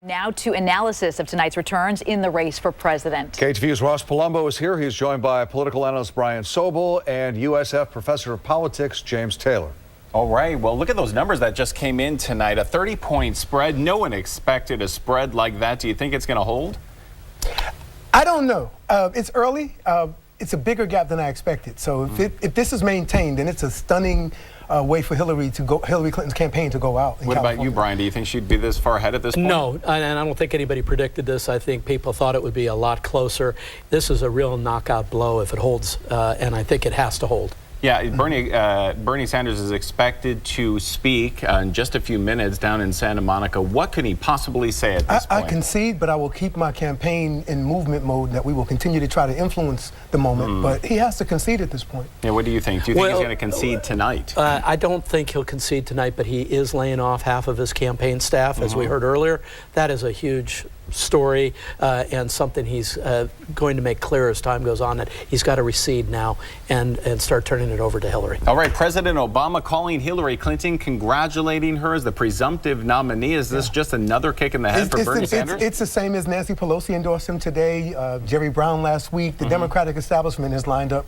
Now to analysis of tonight's returns in the race for president. KTVU's Ross Palumbo is here. He's joined by political analyst Brian Sobel and USF professor of politics James Taylor. All right, well, look at those numbers that just came in tonight. A 30-point spread. No one expected a spread like that. Do you think it's going to hold? I don't know. It's early. It's a bigger gap than I expected. So if this is maintained, then it's a stunning way for Hillary Clinton's campaign to go out. What about you, Brian? Do you think she'd be this far ahead at this point? No, and I don't think anybody predicted this. I think people thought it would be a lot closer. This is a real knockout blow if it holds, and I think it has to hold. Yeah, Bernie Sanders is expected to speak in just a few minutes down in Santa Monica. What can he possibly say at this point? I concede, but I will keep my campaign in movement mode that we will continue to try to influence the moment. But he has to concede at this point. Yeah, what do you think? Do you think he's going to concede tonight? I don't think he'll concede tonight, but he is laying off half of his campaign staff, as we heard earlier. That is a huge story and something he's going to make clear as time goes on, that he's got to recede now and start turning it over to Hillary. All right, President Obama calling Hillary Clinton, congratulating her as the presumptive nominee. Is this just another kick in the head for Bernie Sanders? It's the same as Nancy Pelosi endorsed him today, Jerry Brown last week. The Democratic establishment has lined up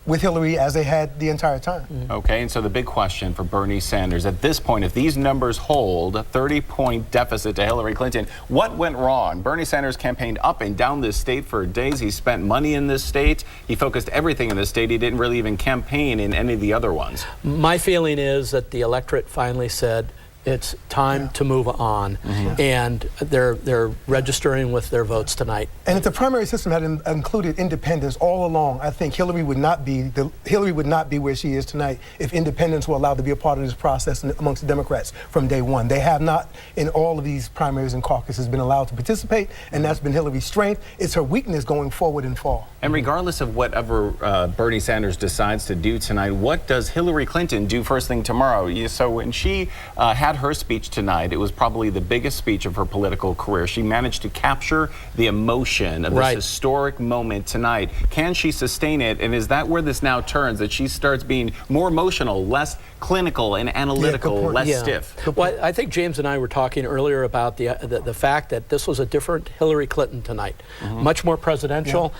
with Hillary as they had the entire time. Okay, and so the big question for Bernie Sanders at this point, if these numbers hold, a 30-point deficit to Hillary Clinton, what went wrong? Bernie Sanders campaigned up and down this state for days. He spent money in this state. He focused everything in this state. He didn't really even campaign in any of the other ones. My feeling is that the electorate finally said, it's time to move on, and they're registering with their votes tonight. And if the primary system had included independents all along, I think Hillary would not be where she is tonight if independents were allowed to be a part of this process amongst the Democrats from day one. They have not, in all of these primaries and caucuses, been allowed to participate, and that's been Hillary's strength. It's her weakness going forward in fall. And regardless of whatever Bernie Sanders decides to do tonight, what does Hillary Clinton do first thing tomorrow? So when she had her speech tonight, it was probably the biggest speech of her political career. She managed to capture the emotion of this historic moment tonight. Can she sustain it? And is that where this now turns, that she starts being more emotional, less clinical and analytical, less stiff? Well, I think James and I were talking earlier about the fact that this was a different Hillary Clinton tonight. Much more presidential,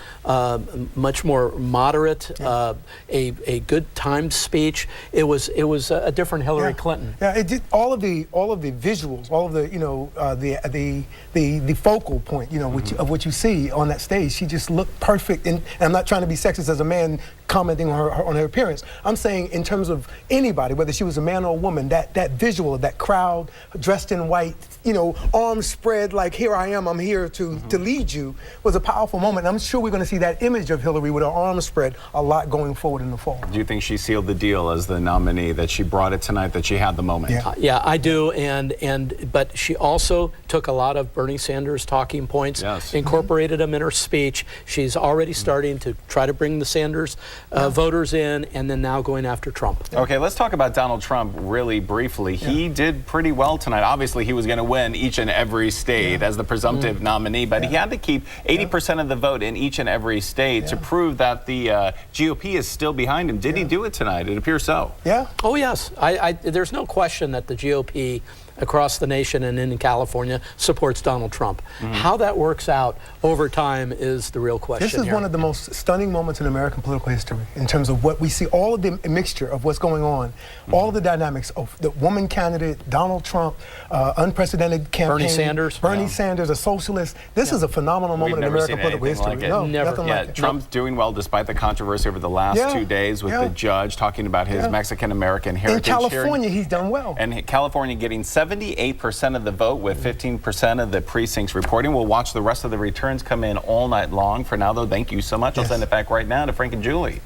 much more moderate, a good timed speech. It was a different Hillary Clinton. Yeah, it did all of the visuals, all of the the focal point, of what you see on that stage. She just looked perfect, and I'm not trying to be sexist as a man commenting on her appearance. I'm saying in terms of anybody, whether she was a man or a woman, that visual of that crowd dressed in white, arms spread like, here I am, I'm here to lead you, was a powerful moment. And I'm sure we're going to see that image of Hillary with her arms spread a lot going forward in the fall. Do you think she sealed the deal as the nominee, that she brought it tonight, that she had the moment? Yeah, I do, but she also took a lot of Bernie Sanders talking points, incorporated them in her speech. She's already starting to try to bring the Sanders voters in, and then now going after Trump. Okay, let's talk about Donald Trump really briefly. He did pretty well tonight. Obviously, he was going to win each and every state as the presumptive nominee, but he had to keep 80% of the vote in each and every state to prove that the GOP is still behind him. Did he do it tonight? It appears so. Yeah. Oh, yes. There's no question that the GOP across the nation and in California supports Donald Trump. How that works out over time is the real question. This is one of the most stunning moments in American political history in terms of what we see, all of the mixture of what's going on, all of the dynamics of the woman candidate, Donald Trump, unprecedented campaign. Bernie Sanders, a socialist. This is a phenomenal moment in American political history. No, nothing like it. Trump's doing well despite the controversy over the last 2 days with the judge talking about his Mexican-American heritage. In California, he's done well. And California getting 78% of the vote with 15% of the precincts reporting. We'll watch the rest of the returns come in all night long. For now, though, thank you so much. I'll send it back right now to Frank and Julie.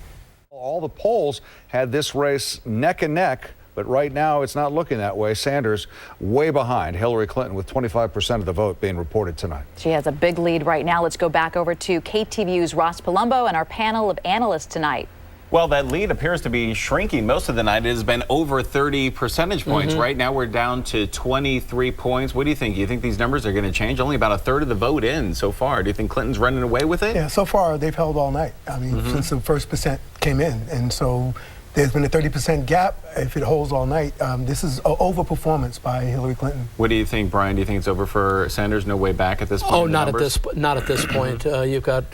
All the polls had this race neck and neck, but right now it's not looking that way. Sanders way behind Hillary Clinton with 25% of the vote being reported tonight. She has a big lead right now. Let's go back over to KTVU's Ross Palumbo and our panel of analysts tonight. Well, that lead appears to be shrinking most of the night. It has been over 30 percentage points. Right now we're down to 23 points. What do you think? Do you think these numbers are going to change? Only about a third of the vote in so far. Do you think Clinton's running away with it? Yeah, so far they've held all night. I mean, since the first percent came in. And so There's been a 30% gap. If it holds all night, this is an overperformance by Hillary Clinton. What do you think, Brian? Do you think it's over for Sanders? No way back at this point? Oh, not at this point. You've got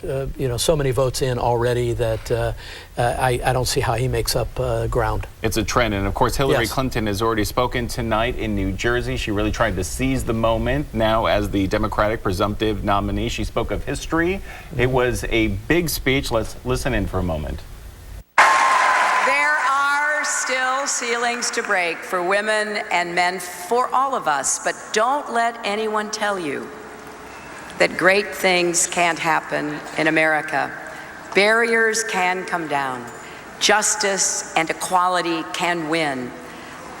so many votes in already that I don't see how he makes up ground. It's a trend, and of course Hillary Yes. Clinton has already spoken tonight in New Jersey. She really tried to seize the moment. Now, as the Democratic presumptive nominee, she spoke of history. It was a big speech. Let's listen in for a moment. Still ceilings to break for women and men, for all of us, but don't let anyone tell you that great things can't happen in America. Barriers can come down. Justice and equality can win.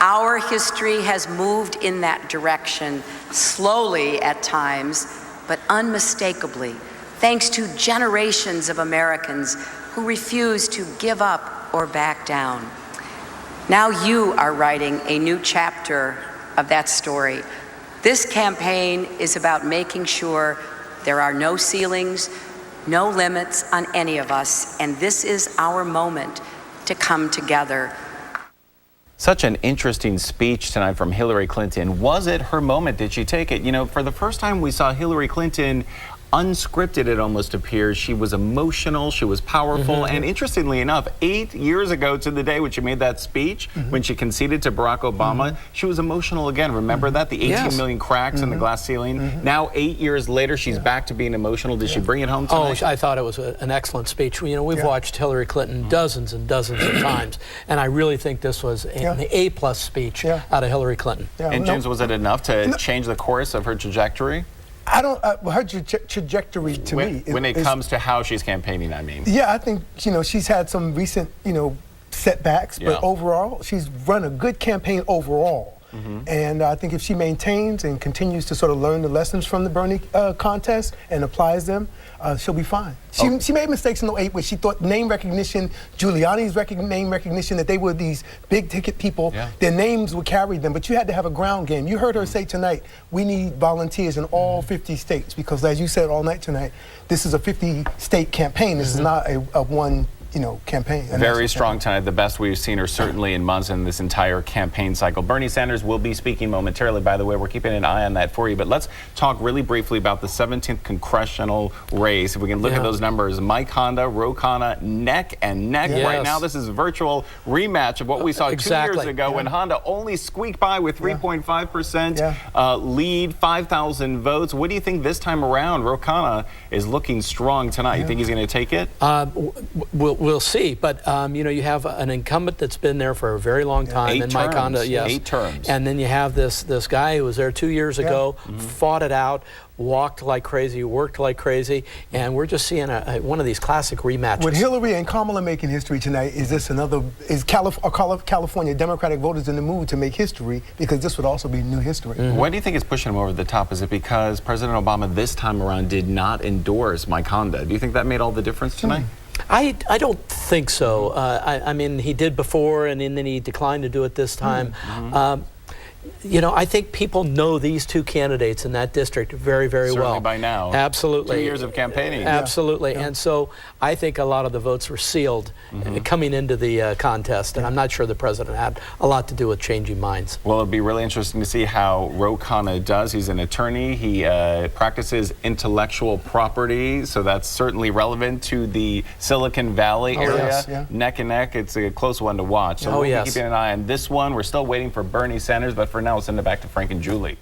Our history has moved in that direction, slowly at times, but unmistakably, thanks to generations of Americans who refuse to give up or back down. Now you are writing a new chapter of that story. This campaign is about making sure there are no ceilings, no limits on any of us, and this is our moment to come together. Such an interesting speech tonight from Hillary Clinton. Was it her moment? Did she take it? You know, for the first time we saw Hillary Clinton unscripted, it almost appears. She was emotional, she was powerful, and interestingly enough, 8 years ago to the day when she made that speech, when she conceded to Barack Obama, she was emotional again. Remember that? The 18 million cracks in the glass ceiling. Now, 8 years later, she's back to being emotional. Did she bring it home tonight? Oh, I thought it was an excellent speech. You know, we've watched Hillary Clinton dozens and dozens of times, and I really think this was an A-plus speech out of Hillary Clinton. And James, was it enough to change the course of her trajectory? I don't. Her trajectory to me. When it comes to how she's campaigning, I mean. Yeah, I think she's had some recent setbacks, but overall she's run a good campaign overall. And I think if she maintains and continues to sort of learn the lessons from the Bernie contest and applies them, she'll be fine. She made mistakes in 2008 where she thought name recognition, Giuliani's name recognition, that they were these big ticket people, their names would carry them, but you had to have a ground game. You heard her say tonight, we need volunteers in all 50 states, because as you said all night tonight, this is a 50-state campaign. This is not a one campaign. Very strong tonight, the best we've seen her certainly in months in this entire campaign cycle. Bernie Sanders will be speaking momentarily, by the way. We're keeping an eye on that for you. But let's talk really briefly about the 17th congressional race. If we can look at those numbers, Mike Honda, Ro Khanna, neck and neck right now. This is a virtual rematch of what we saw 2 years ago when Honda only squeaked by with 3.5% lead, 5,000 votes. What do you think this time around? Ro Khanna is looking strong tonight. You think he's going to take it? We'll see, but you have an incumbent that's been there for a very long time, and Mike Honda, 8 terms, and then you have this guy who was there 2 years ago, fought it out, walked like crazy, worked like crazy, and we're just seeing one of these classic rematches. With Hillary and Kamala making history tonight, is California Democratic voters in the mood to make history, because this would also be new history? Why do you think it's pushing him over the top? Is it because President Obama this time around did not endorse Mike Honda? Do you think that made all the difference tonight? I don't think so. I mean, he did before, and then he declined to do it this time. I think people know these two candidates in that district very, very well. Certainly by now. Absolutely. 2 years of campaigning. Absolutely. And so I think a lot of the votes were sealed coming into the contest, and I'm not sure the president had a lot to do with changing minds. Well, it'll be really interesting to see how Ro Khanna does. He's an attorney. He practices intellectual property, so that's certainly relevant to the Silicon Valley area. Neck and neck, it's a close one to watch. So we'll be keeping an eye on this one. We're still waiting for Bernie Sanders, but for now, we'll send it back to Frank and Julie.